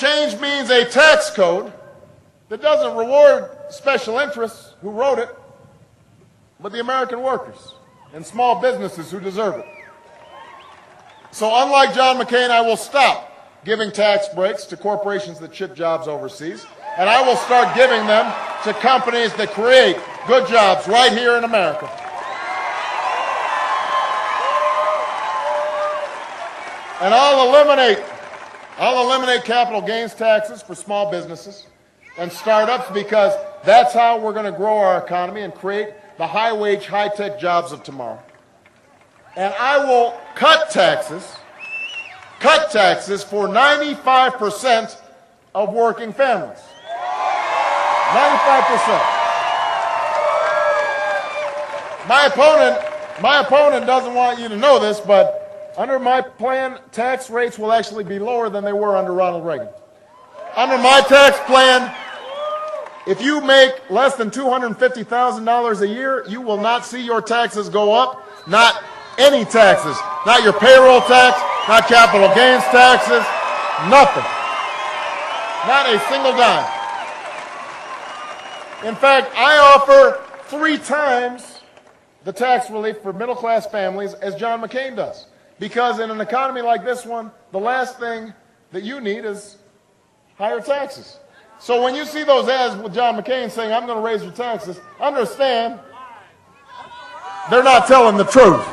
Change means a tax code that doesn't reward special interests who wrote it, but the American workers and small businesses who deserve it. So unlike John McCain, I will stop giving tax breaks to corporations that ship jobs overseas, and I will start giving them to companies that create good jobs right here in America. And I'll eliminate capital gains taxes for small businesses and startups, because that's how we're going to grow our economy and create the high-wage, high-tech jobs of tomorrow. And I will cut taxes for 95% of working families. 95%. My opponent doesn't want you to know this, but under my plan, tax rates will actually be lower than they were under Ronald Reagan. Under my tax plan, if you make less than $250,000 a year, you will not see your taxes go up. Not any taxes. Not your payroll tax, not capital gains taxes, nothing. Not a single dime. In fact, I offer 3 times the tax relief for middle-class families as John McCain does. Because in an economy like this one, the last thing that you need is higher taxes. So when you see those ads with John McCain saying, I'm going to raise your taxes, understand they're not telling the truth.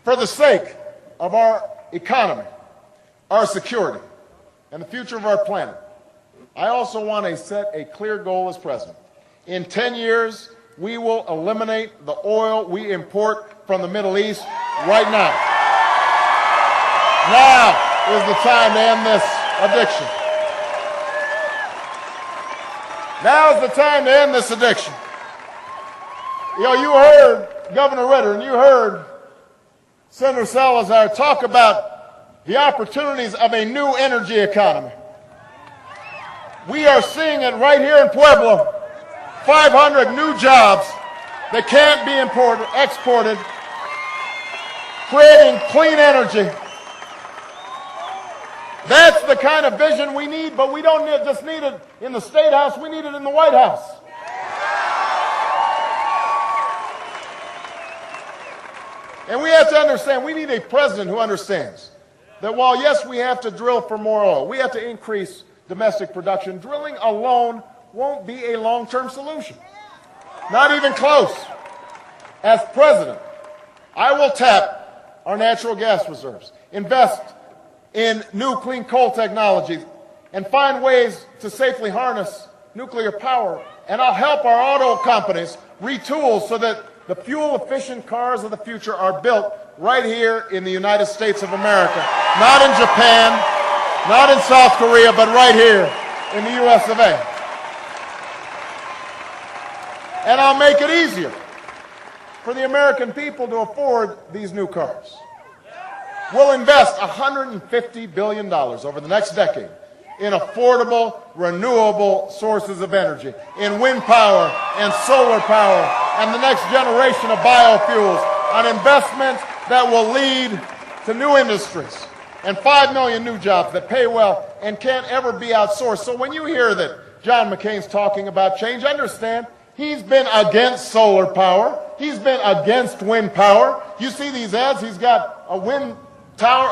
For the sake of our economy, our security, and the future of our planet, I also want to set a clear goal as president. In 10 years, we will eliminate the oil we import from the Middle East right now. Now is the time to end this addiction. Now is the time to end this addiction. You know, you heard Governor Ritter and you heard Senator Salazar talk about the opportunities of a new energy economy. We are seeing it right here in Pueblo. 500 new jobs that can't be exported, creating clean energy. That's the kind of vision we need, but we don't just need it in the State House, we need it in the White House. And we have to understand, we need a president who understands that while, yes, we have to drill for more oil, we have to increase domestic production, drilling alone won't be a long-term solution. Not even close. As president, I will tap our natural gas reserves, invest in new clean coal technologies, and find ways to safely harness nuclear power. And I'll help our auto companies retool so that the fuel-efficient cars of the future are built right here in the United States of America. Not in Japan, not in South Korea, but right here in the U.S. of A. And I'll make it easier for the American people to afford these new cars. We'll invest $150 billion over the next decade in affordable, renewable sources of energy, in wind power and solar power, and the next generation of biofuels, an investment that will lead to new industries and 5 million new jobs that pay well and can't ever be outsourced. So when you hear that John McCain's talking about change, understand he's been against solar power. He's been against wind power. You see these ads, he's got a wind tower,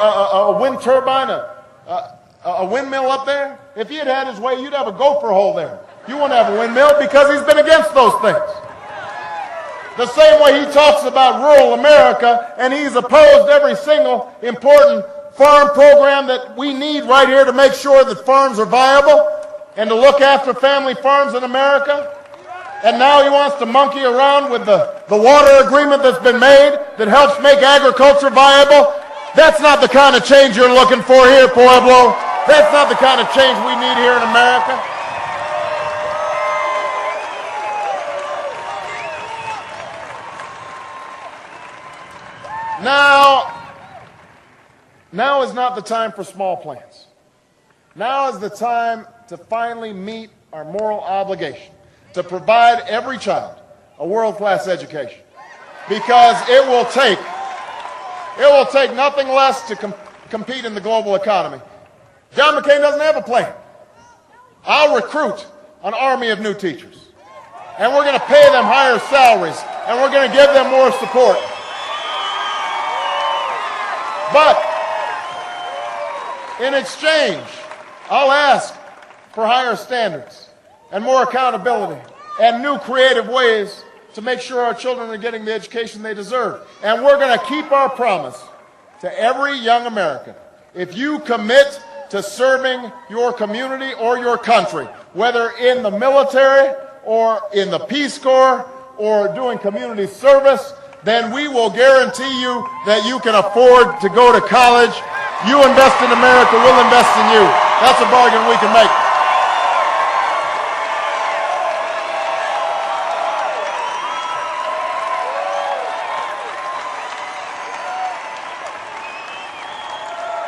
a wind turbine, a windmill up there. If he had had his way, you'd have a gopher hole there. You wouldn't have a windmill because he's been against those things. The same way he talks about rural America, and he's opposed every single important farm program that we need right here to make sure that farms are viable and to look after family farms in America. And now he wants to monkey around with the water agreement that's been made that helps make agriculture viable. That's not the kind of change you're looking for here, Pueblo. That's not the kind of change we need here in America. Now is not the time for small plans. Now is the time to finally meet our moral obligation to provide every child a world-class education, because it will take nothing less to compete in the global economy. John McCain doesn't have a plan. I'll recruit an army of new teachers, and we're going to pay them higher salaries, and we're going to give them more support. But in exchange, I'll ask for higher standards and more accountability and new creative ways to make sure our children are getting the education they deserve. And we're going to keep our promise to every young American. If you commit to serving your community or your country, whether in the military or in the Peace Corps or doing community service, then we will guarantee you that you can afford to go to college. You invest in America, we'll invest in you. That's a bargain we can make.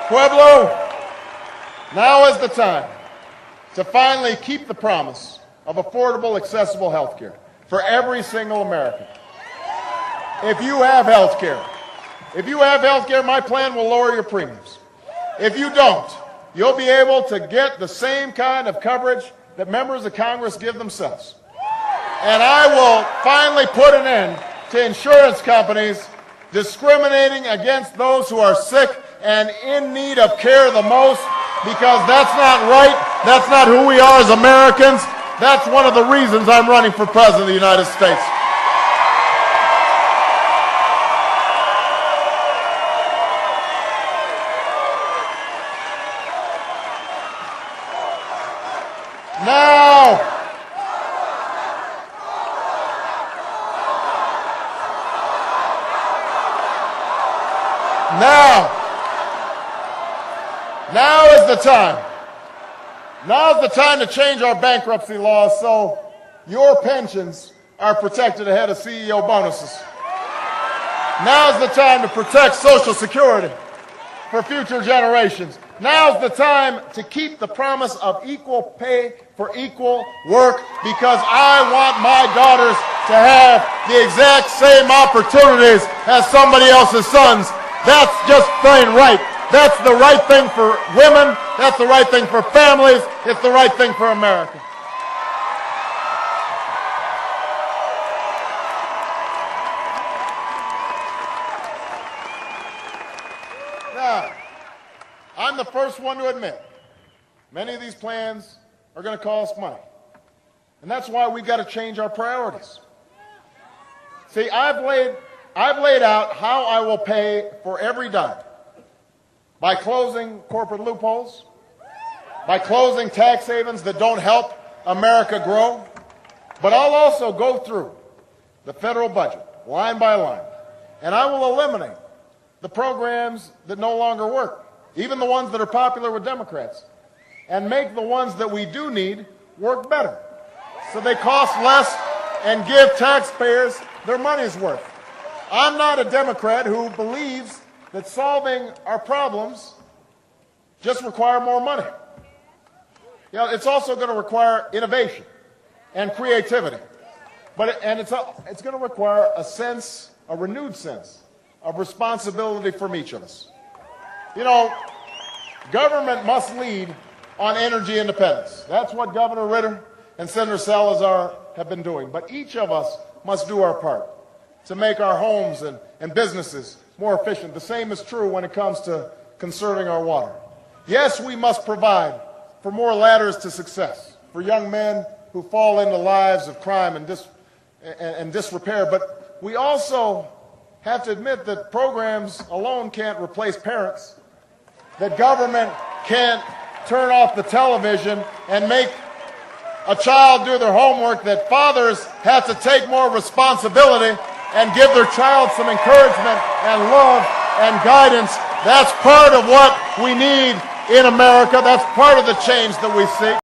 Pueblo, now is the time to finally keep the promise of affordable, accessible health care for every single American. If you have health care, my plan will lower your premiums. If you don't, you'll be able to get the same kind of coverage that members of Congress give themselves. And I will finally put an end to insurance companies discriminating against those who are sick and in need of care the most, because that's not right. That's not who we are as Americans. That's one of the reasons I'm running for President of the United States. Now is the time. Now is the time to change our bankruptcy laws so your pensions are protected ahead of CEO bonuses. Now is the time to protect Social Security for future generations. Now is the time to keep the promise of equal pay for equal work, because I want my daughters to have the exact same opportunities as somebody else's sons. That's just plain right. That's the right thing for women. That's the right thing for families. It's the right thing for America. Now, I'm the first one to admit many of these plans are going to cost money. And that's why we've got to change our priorities. See, I've laid out how I will pay for every dime. By closing corporate loopholes, by closing tax havens that don't help America grow. But I'll also go through the federal budget, line by line, and I will eliminate the programs that no longer work, even the ones that are popular with Democrats, and make the ones that we do need work better, so they cost less and give taxpayers their money's worth. I'm not a Democrat who believes that solving our problems just require more money. You know, it's also going to require innovation and creativity. It's going to require a renewed sense of responsibility from each of us. You know, government must lead on energy independence. That's what Governor Ritter and Senator Salazar have been doing. But each of us must do our part to make our homes and businesses more efficient. The same is true when it comes to conserving our water. Yes, we must provide for more ladders to success for young men who fall into lives of crime and disrepair, but we also have to admit that programs alone can't replace parents, that government can't turn off the television and make a child do their homework, that fathers have to take more responsibility and give their child some encouragement and love and guidance. That's part of what we need in America. That's part of the change that we seek.